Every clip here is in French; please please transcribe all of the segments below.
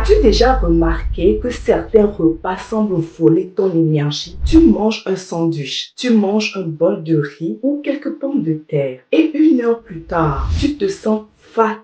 As-tu déjà remarqué que certains repas semblent voler ton énergie? Tu manges un sandwich, tu manges un bol de riz ou quelques pommes de terre et 1 heure plus tard, tu te sens fatigué.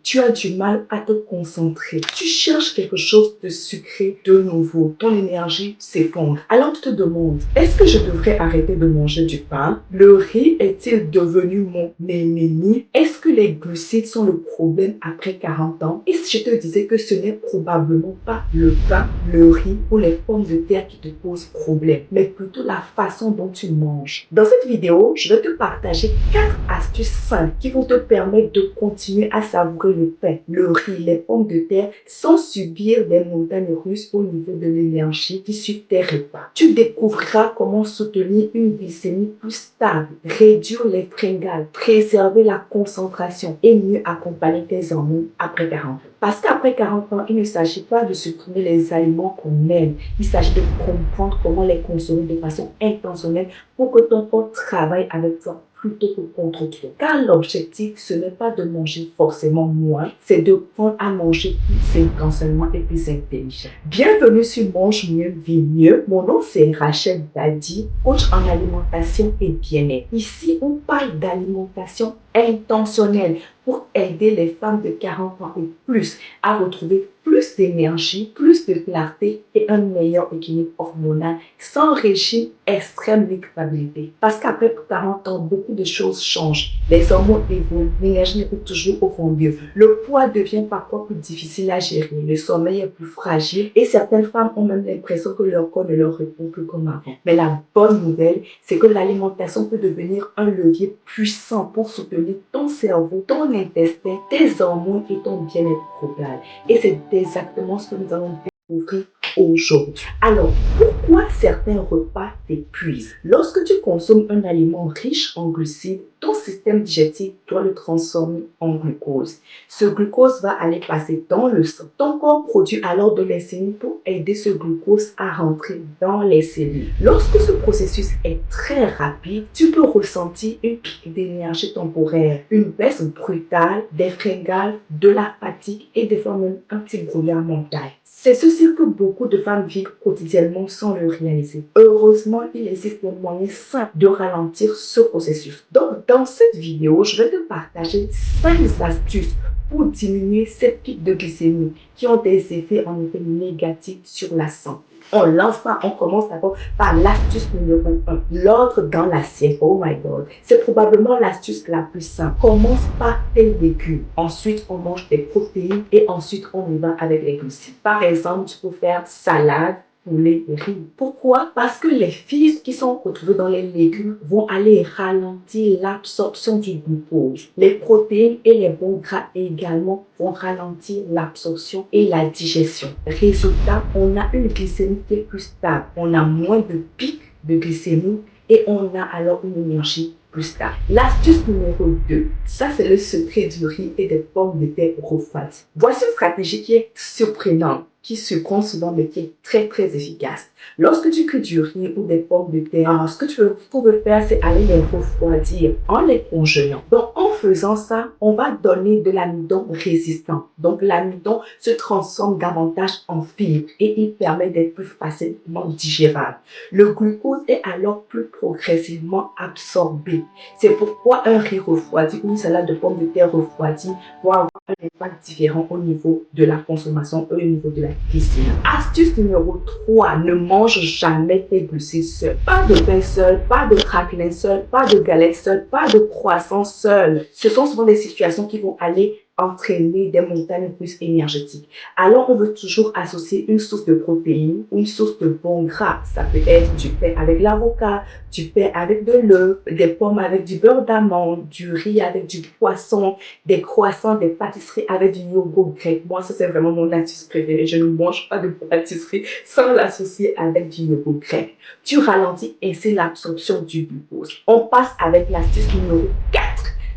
Tu as du mal à te concentrer. Tu cherches quelque chose de sucré de nouveau. Ton énergie s'effondre. Alors tu te demandes, est-ce que je devrais arrêter de manger du pain? Le riz est-il devenu mon ennemi? Est-ce que les glucides sont le problème après 40 ans? Et si je te disais que ce n'est probablement pas le pain, le riz ou les pommes de terre qui te posent problème, mais plutôt la façon dont tu manges? Dans cette vidéo, je vais te partager 4 astuces simples qui vont te permettre de continuer à savourer le pain, le riz, les pommes de terre sans subir des montagnes russes au niveau de l'énergie qui suit tes repas. Tu découvriras comment soutenir une glycémie plus stable, réduire les fringales, préserver la concentration et mieux accompagner tes hormones après 40 ans. Parce qu'après 40 ans, il ne s'agit pas de supprimer les aliments qu'on aime, il s'agit de comprendre comment les consommer de façon intentionnelle pour que ton corps travaille avec toi plutôt que contre toi. Car l'objectif, ce n'est pas de manger forcément moins, c'est de prendre à manger plus intentionnellement et plus intelligent. Bienvenue sur Mange Mieux, Vis Mieux. Mon nom, c'est Rachel Dadi, coach en alimentation et bien-être. Ici, on parle d'alimentation intentionnelle pour aider les femmes de 40 ans et plus à retrouver plus d'énergie, plus de clarté et un meilleur équilibre hormonal sans régime extrême ni culpabilité. Parce qu'après 40 ans, beaucoup de choses changent. Les hormones évoluent, l'énergie n'est plus toujours au fond mieux. Le poids devient parfois plus difficile à gérer, le sommeil est plus fragile et certaines femmes ont même l'impression que leur corps ne leur répond plus comme avant. Mais la bonne nouvelle, c'est que l'alimentation peut devenir un levier puissant pour soutenir ton cerveau, ton intestin, tes hormones et ton bien-être global. Et c'est exactement ce que nous allons découvrir aujourd'hui. Alors, pourquoi certains repas t'épuisent? Lorsque tu consommes un aliment riche en glucides, ton système digestif doit le transformer en glucose. Ce glucose va aller passer dans le sang. Ton corps produit alors de l'insuline pour aider ce glucose à rentrer dans les cellules. Lorsque ce processus est très rapide, tu peux ressentir une pique d'énergie temporaire, une baisse brutale des fringales, de la fatigue et des fois même un petit brouillard mental. C'est ceci que beaucoup de femmes vivent quotidiennement sans le réaliser. Heureusement, il existe des moyens simples de ralentir ce processus. Donc, dans cette vidéo, je vais te partager 5 astuces pour diminuer ces pics de glycémie qui ont des effets en effet négatifs sur la santé. On commence d'abord par l'astuce numéro 1, l'ordre dans l'assiette. Oh my god, c'est probablement l'astuce la plus simple. Commence par tes légumes. Ensuite, on mange des protéines et ensuite, on y va avec les glucides. Par exemple, tu peux faire salade, poulet, riz. Pourquoi? Parce que les fibres qui sont retrouvées dans les légumes vont aller ralentir l'absorption du glucose. Les protéines et les bons gras également vont ralentir l'absorption et la digestion. Résultat, on a une glycémie qui est plus stable. On a moins de pics de glycémie et on a alors une énergie plus stable. L'astuce numéro 2, ça c'est le secret du riz et des pommes de terre refroidies. Voici une stratégie qui est surprenante, qui surprend souvent mais qui est très efficace. Lorsque tu cuis du riz ou des pommes de terre, ce que tu peux faire, c'est aller les refroidir en les congelant. Donc, en faisant ça, on va donner de l'amidon résistant. Donc, l'amidon se transforme davantage en fibres et il permet d'être plus facilement digérable. Le glucose est alors plus progressivement absorbé. C'est pourquoi un riz refroidi ou une salade de pommes de terre refroidie vont avoir un impact différent au niveau de la consommation et au niveau de la glycémie. Astuce numéro 3, ne mange jamais tes glucides seuls. Pas de pain seul, pas de craquelin seul, pas de galette seule, pas de croissant seul. Ce sont souvent des situations qui vont aller entraîner des montagnes russes énergétiques. Alors, on veut toujours associer une source de protéines, une source de bons gras. Ça peut être du pain avec l'avocat, du pain avec de l'œuf, des pommes avec du beurre d'amande, du riz avec du poisson, des croissants, des pâtisseries avec du yogourt grec. Moi, ça, c'est vraiment mon astuce préférée. Je ne mange pas de pâtisserie sans l'associer avec du yogourt grec. Tu ralentis ainsi l'absorption du glucose. On passe avec l'astuce numéro 4.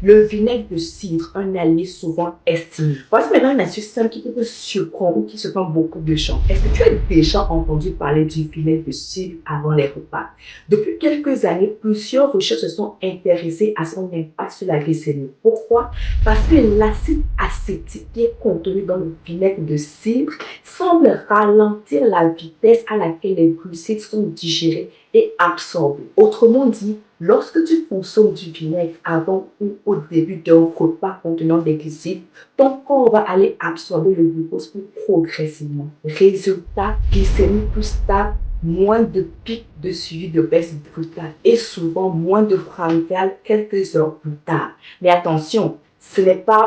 Le vinaigre de cidre, un allié souvent estimé. Voici maintenant une astuce simple qui peut te surprendre ou qui surprend beaucoup de gens. Est-ce que tu as déjà entendu parler du vinaigre de cidre avant les repas? Depuis quelques années, plusieurs recherches se sont intéressées à son impact sur la glycémie. Pourquoi? Parce que l'acide acétique qui est contenu dans le vinaigre de cidre semble ralentir la vitesse à laquelle les glucides sont digérés et absorbés. Autrement dit, lorsque tu consommes du vinaigre avant ou au début d'un repas contenant des glucides, ton corps va aller absorber le glucose plus progressivement. Résultat, glycémie plus stable, moins de pics de suivi de baisse brutale et souvent moins de fringales quelques heures plus tard. Mais attention, on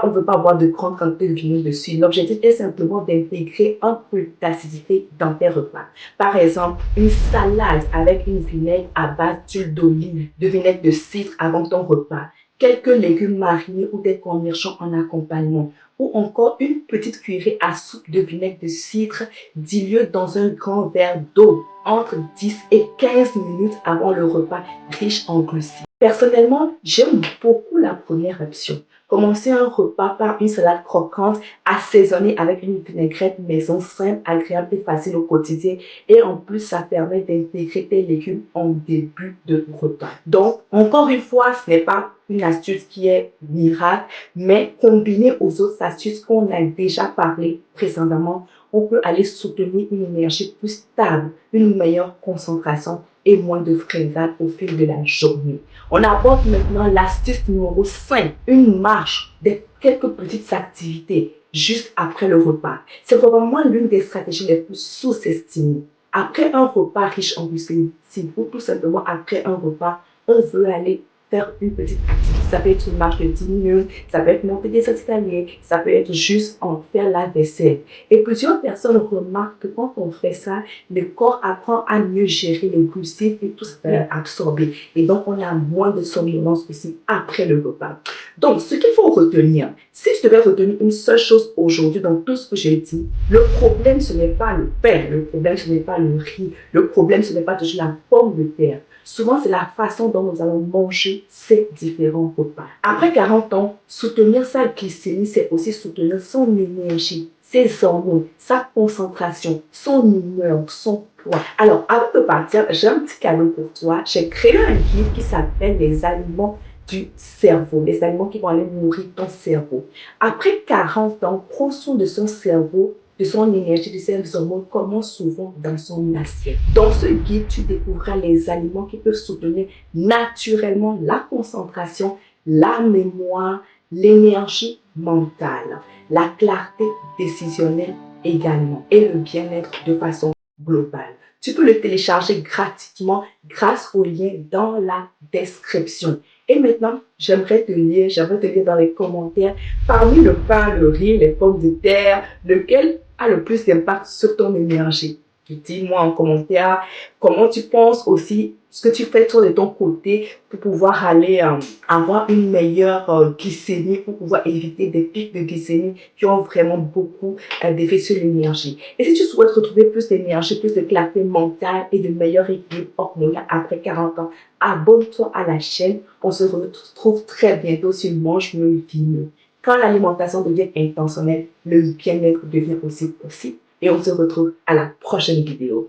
ne veut pas boire de grandes quantités de vinaigre de cidre. L'objectif est simplement d'intégrer un peu d'acidité dans tes repas. Par exemple, une salade avec une vinaigre à base d'huile d'olive, de vinaigre de cidre avant ton repas, quelques légumes marinés ou des cornichons en accompagnement, ou encore une petite cuillerée à soupe de vinaigre de cidre dilué dans un grand verre d'eau entre 10 et 15 minutes avant le repas riche en glucides. Personnellement, j'aime beaucoup la première option. Commencer un repas par une salade croquante assaisonnée avec une vinaigrette maison simple, agréable et facile au quotidien. Et en plus, ça permet d'intégrer tes légumes en début de repas. Donc, encore une fois, ce n'est pas une astuce qui est miracle, mais combinée aux autres astuces qu'on a déjà parlé précédemment, on peut aller soutenir une énergie plus stable, une meilleure concentration et moins de fringales au fil de la journée. On aborde maintenant l'astuce numéro 5, une marche, quelques petites activités juste après le repas. C'est probablement l'une des stratégies les plus sous-estimées. Après un repas riche en glucides, ou tout simplement après un repas, on veut aller faire une petite activité. Ça peut être une marche de 10 minutes, ça peut être monter des escaliers, ça peut être juste en faire la vaisselle. Et plusieurs personnes remarquent que quand on fait ça, le corps apprend à mieux gérer les glucides et tout ce qui est absorbé. Et donc, on a moins de somnolence aussi après le repas. Donc, ce qu'il faut retenir, si je devais retenir une seule chose aujourd'hui dans tout ce que j'ai dit, le problème, ce n'est pas le pain, le problème, ce n'est pas le riz, le problème, ce n'est pas toujours la pomme de terre. Souvent, c'est la façon dont nous allons manger ces différents repas. Après 40 ans, soutenir sa glycémie, c'est aussi soutenir son énergie, ses hormones, sa concentration, son humeur, son poids. Alors, avant de partir, j'ai un petit cadeau pour toi. J'ai créé un guide qui s'appelle les aliments du cerveau, les aliments qui vont aller nourrir ton cerveau. Après 40 ans, prends soin de son cerveau, de son énergie, de ses hormones, commence souvent dans son assiette. Dans ce guide, tu découvriras les aliments qui peuvent soutenir naturellement la concentration, la mémoire, l'énergie mentale, la clarté décisionnelle également et le bien-être de façon globale. Tu peux le télécharger gratuitement grâce au lien dans la description. Et maintenant, j'aimerais te lire dans les commentaires, parmi le pain, le riz, les pommes de terre, lequel a le plus d'impact sur ton énergie? Dis-moi en commentaire comment tu penses aussi, ce que tu fais toi de ton côté pour pouvoir aller avoir une meilleure glycémie, pour pouvoir éviter des pics de glycémie qui ont vraiment beaucoup d'effet sur l'énergie. Et si tu souhaites retrouver plus d'énergie, plus de clarté mentale et de meilleur équilibre hormonal après 40 ans, abonne-toi à la chaîne. On se retrouve très bientôt sur Mange mieux, vis mieux. Quand l'alimentation devient intentionnelle, le bien-être devient aussi possible. Et on se retrouve à la prochaine vidéo.